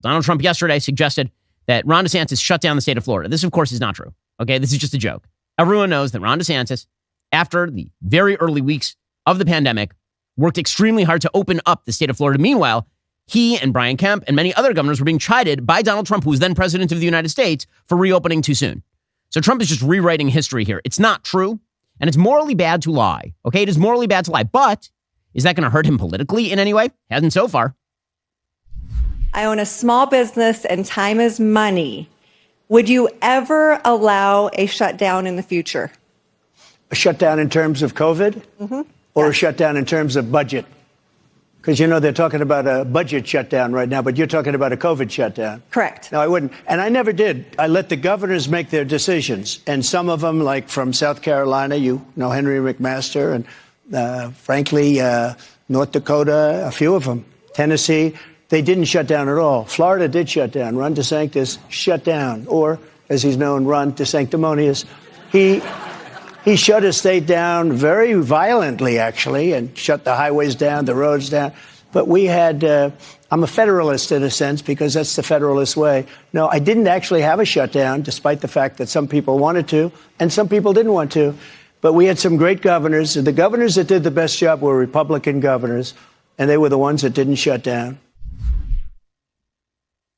Donald Trump yesterday suggested that Ron DeSantis shut down the state of Florida. This, of course, is not true. Okay, this is just a joke. Everyone knows that Ron DeSantis, after the very early weeks of the pandemic, worked extremely hard to open up the state of Florida. Meanwhile, he and Brian Kemp and many other governors were being chided by Donald Trump, who was then president of the United States, for reopening too soon. So Trump is just rewriting history here. It's not true, and it's morally bad to lie. Okay, it is morally bad to lie, but is that going to hurt him politically in any way? Hasn't so far. I own a small business and time is money. Would you ever allow a shutdown in the future? A shutdown in terms of COVID? Mm-hmm. Or yes. A shutdown in terms of budget? Because, they're talking about a budget shutdown right now, but you're talking about a COVID shutdown. Correct. No, I wouldn't. And I never did. I let the governors make their decisions. And some of them, like from South Carolina, Henry McMaster, and frankly, North Dakota, a few of them, Tennessee, they didn't shut down at all. Florida did shut down. Ron DeSantis shut down. Or, as he's known, Ron DeSanctimonious. He shut his state down very violently, actually, and shut the highways down, the roads down. But we had, I'm a federalist in a sense, because that's the federalist way. No, I didn't actually have a shutdown, despite the fact that some people wanted to, and some people didn't want to. But we had some great governors, and the governors that did the best job were Republican governors, and they were the ones that didn't shut down.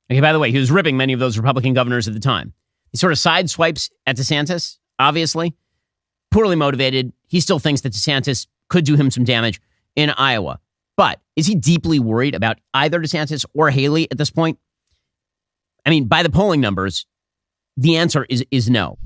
Okay, by the way, he was ripping many of those Republican governors at the time. He sort of sideswipes at DeSantis, obviously. Poorly motivated. He still thinks that DeSantis could do him some damage in Iowa. But is he deeply worried about either DeSantis or Haley at this point? I mean, by the polling numbers, the answer is no.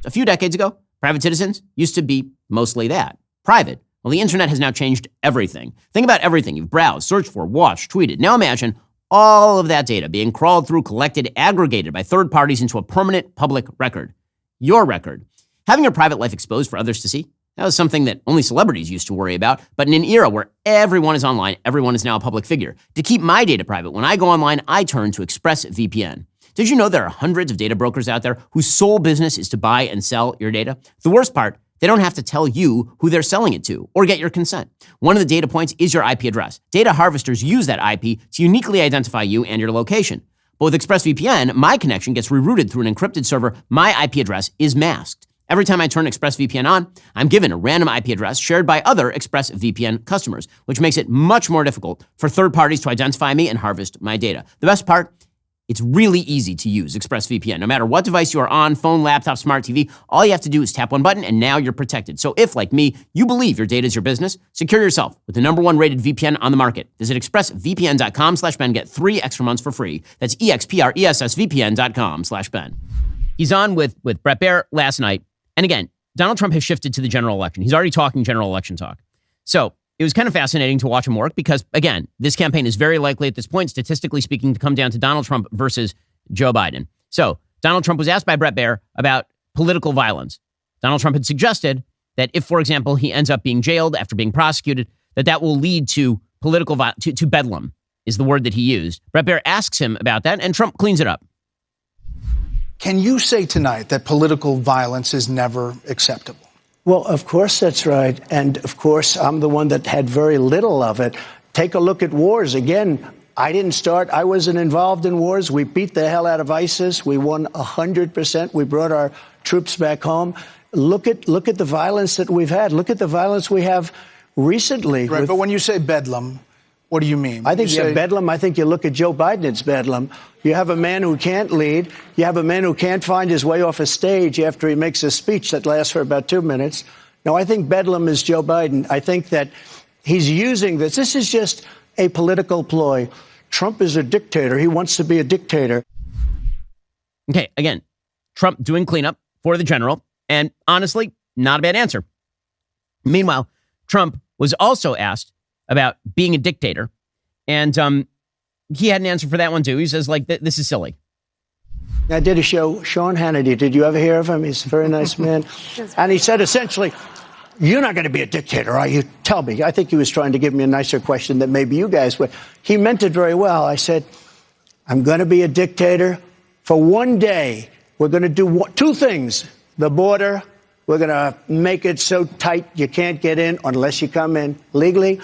A few decades ago, private citizens used to be mostly that, private. Well, the internet has now changed everything. Think about everything you've browsed, searched for, watched, tweeted. Now imagine all of that data being crawled through, collected, aggregated by third parties into a permanent public record. Your record. Having your private life exposed for others to see, that was something that only celebrities used to worry about. But in an era where everyone is online, everyone is now a public figure. To keep my data private, when I go online, I turn to ExpressVPN. Did you know there are hundreds of data brokers out there whose sole business is to buy and sell your data? The worst part, they don't have to tell you who they're selling it to or get your consent. One of the data points is your IP address. Data harvesters use that IP to uniquely identify you and your location. But with ExpressVPN, my connection gets rerouted through an encrypted server. My IP address is masked. Every time I turn ExpressVPN on, I'm given a random IP address shared by other ExpressVPN customers, which makes it much more difficult for third parties to identify me and harvest my data. The best part, it's really easy to use ExpressVPN. No matter what device you are on, phone, laptop, smart TV, all you have to do is tap one button and now you're protected. So if, like me, you believe your data is your business, secure yourself with the #1 rated VPN on the market. Visit expressvpn.com/Ben. Get 3 extra months for free. That's expressvpn.com/Ben. He's on with Bret Baier last night. And again, Donald Trump has shifted to the general election. He's already talking general election talk. So it was kind of fascinating to watch him work because, again, this campaign is very likely at this point, statistically speaking, to come down to Donald Trump versus Joe Biden. So Donald Trump was asked by Bret Baier about political violence. Donald Trump had suggested that if, for example, he ends up being jailed after being prosecuted, that will lead to political violence, to bedlam is the word that he used. Bret Baier asks him about that, and Trump cleans it up. Can you say tonight that political violence is never acceptable? Well, of course that's right. And, of course, I'm the one that had very little of it. Take a look at wars. Again, I didn't start. I wasn't involved in wars. We beat the hell out of ISIS. We won 100%. We brought our troops back home. Look at the violence that we've had. Look at the violence we have recently. Right, but when you say bedlam, what do you mean? I think you have bedlam. I think you look at Joe Biden, it's bedlam. You have a man who can't lead. You have a man who can't find his way off a stage after he makes a speech that lasts for about 2 minutes. No, I think bedlam is Joe Biden. I think that he's using this. This is just a political ploy. Trump is a dictator. He wants to be a dictator. Okay, again, Trump doing cleanup for the general, and honestly, not a bad answer. Meanwhile, Trump was also asked about being a dictator, and he had an answer for that one too. He says, this is silly. I did a show, Sean Hannity. Did you ever hear of him? He's a very nice man. And he said, essentially, you're not going to be a dictator, are you? Tell me. I think he was trying to give me a nicer question than maybe you guys would. He meant it very well. I said, I'm going to be a dictator for one day. We're going to do 2 things. The border, we're going to make it so tight you can't get in unless you come in legally.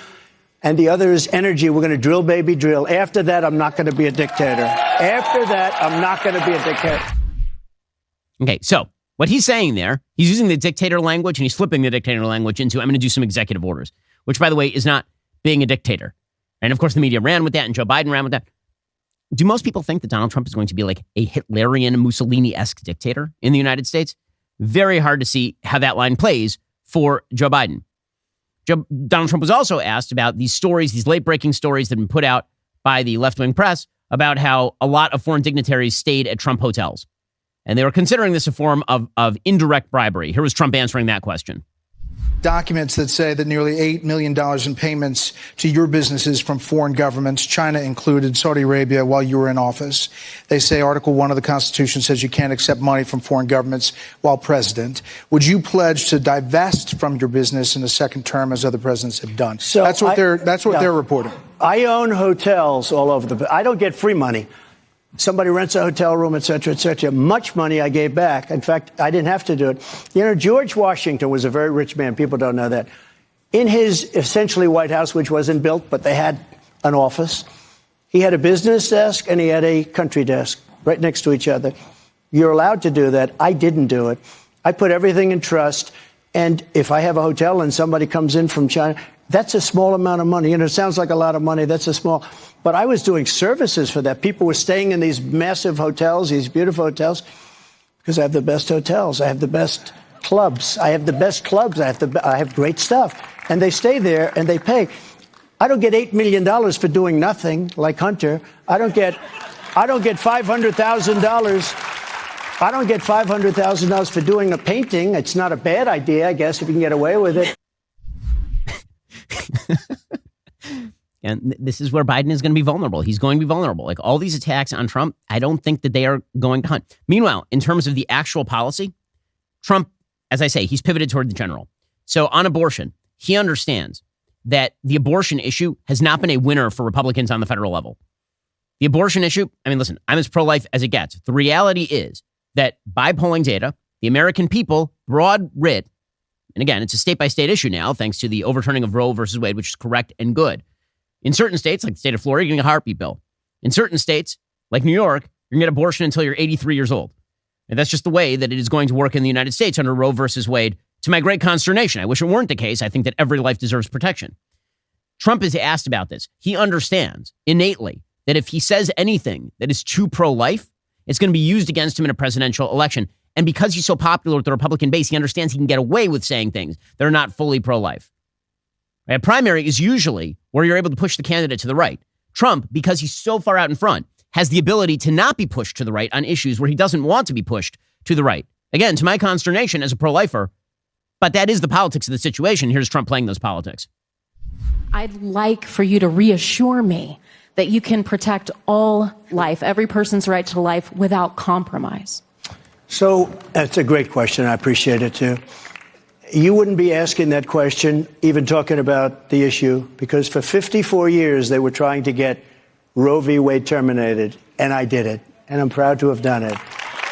And the other is energy. We're going to drill, baby, drill. After that, I'm not going to be a dictator. After that, I'm not going to be a dictator. Okay, so what he's saying there, he's using the dictator language and he's flipping the dictator language into, I'm going to do some executive orders, which, by the way, is not being a dictator. And of course, the media ran with that and Joe Biden ran with that. Do most people think that Donald Trump is going to be like a Hitlerian, Mussolini-esque dictator in the United States? Very hard to see how that line plays for Joe Biden. Donald Trump was also asked about these stories, these late-breaking stories that have been put out by the left-wing press about how a lot of foreign dignitaries stayed at Trump hotels. And they were considering this a form of indirect bribery. Here was Trump answering that question. Documents that say that nearly $8 million in payments to your businesses from foreign governments, China included, Saudi Arabia, while you were in office. They say Article 1 of the Constitution says you can't accept money from foreign governments while president. Would you pledge to divest from your business in a second term as other presidents have done? So that's what they're reporting. I own hotels all over I don't get free money. Somebody rents a hotel room, et cetera, much money I gave back. In fact, I didn't have to do it. You know, George Washington was a very rich man. People don't know that. In his essentially White House, which wasn't built, but they had an office, he had a business desk and he had a country desk right next to each other. You're allowed to do that. I didn't do it. I put everything in trust. And if I have a hotel and somebody comes in from China, that's a small amount of money. You know, it sounds like a lot of money. That's a small. But I was doing services for that. People were staying in these massive hotels, these beautiful hotels, because I have the best hotels. I have the best clubs. I have the best clubs. I have great stuff. And they stay there and they pay. I don't get $8 million for doing nothing like Hunter. I don't get $500,000. I don't get $500,000 for doing a painting. It's not a bad idea, I guess, if you can get away with it. And this is where Biden is going to be vulnerable. He's going to be vulnerable. Like all these attacks on Trump, I don't think that they are going to hunt. Meanwhile, in terms of the actual policy, Trump, as I say, he's pivoted toward the general. So on abortion, he understands that the abortion issue has not been a winner for Republicans on the federal level. The abortion issue, I mean, listen, I'm as pro-life as it gets. The reality is that by polling data, the American people, broad writ, and again, it's a state-by-state issue now, thanks to the overturning of Roe versus Wade, which is correct and good. In certain states, like the state of Florida, you're getting a heartbeat bill. In certain states, like New York, you're going to get abortion until you're 83 years old. And that's just the way that it is going to work in the United States under Roe versus Wade, to my great consternation. I wish it weren't the case. I think that every life deserves protection. Trump is asked about this. He understands innately that if he says anything that is too pro-life, it's going to be used against him in a presidential election. And because he's so popular with the Republican base, he understands he can get away with saying things that are not fully pro-life. A primary is usually where you're able to push the candidate to the right. Trump, because he's so far out in front, has the ability to not be pushed to the right on issues where he doesn't want to be pushed to the right. Again, to my consternation as a pro-lifer, but that is the politics of the situation. Here's Trump playing those politics. I'd like for you to reassure me that you can protect all life, every person's right to life, without compromise. So that's a great question. I appreciate it, too. You wouldn't be asking that question, even talking about the issue, because for 54 years they were trying to get Roe v. Wade terminated, and I did it, and I'm proud to have done it.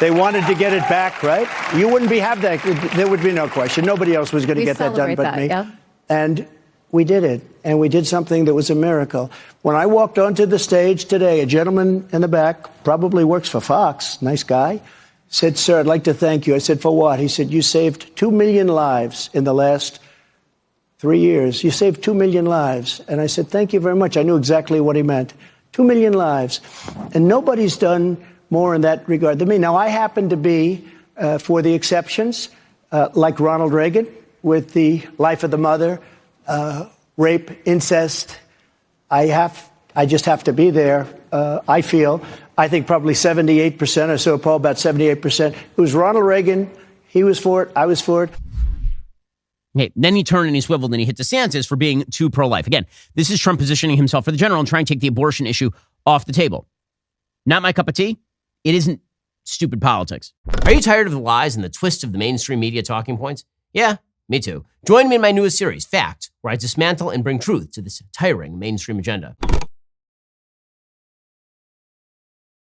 They wanted to get it back, right? You wouldn't have that. There would be no question. Nobody else was going to get that done but me. Yeah. And we did it, and we did something that was a miracle. When I walked onto the stage today, a gentleman in the back, probably works for Fox, nice guy, said, "Sir, I'd like to thank you." I said, "For what?" He said, "You saved 2 million lives in the last 3 years. You saved 2 million lives." And I said, "Thank you very much." I knew exactly what he meant. 2 million lives. And nobody's done more in that regard than me. Now, I happen to be for the exceptions, like Ronald Reagan, with the life of the mother, rape, incest. I just have to be there, I feel. I think probably 78% or so, Paul, about 78%. It was Ronald Reagan. He was for it. I was for it. Okay, then he turned and he swiveled and he hit DeSantis for being too pro-life. Again, this is Trump positioning himself for the general and trying to take the abortion issue off the table. Not my cup of tea. It isn't stupid politics. Are you tired of the lies and the twists of the mainstream media talking points? Yeah, me too. Join me in my newest series, Fact, where I dismantle and bring truth to this tiring mainstream agenda.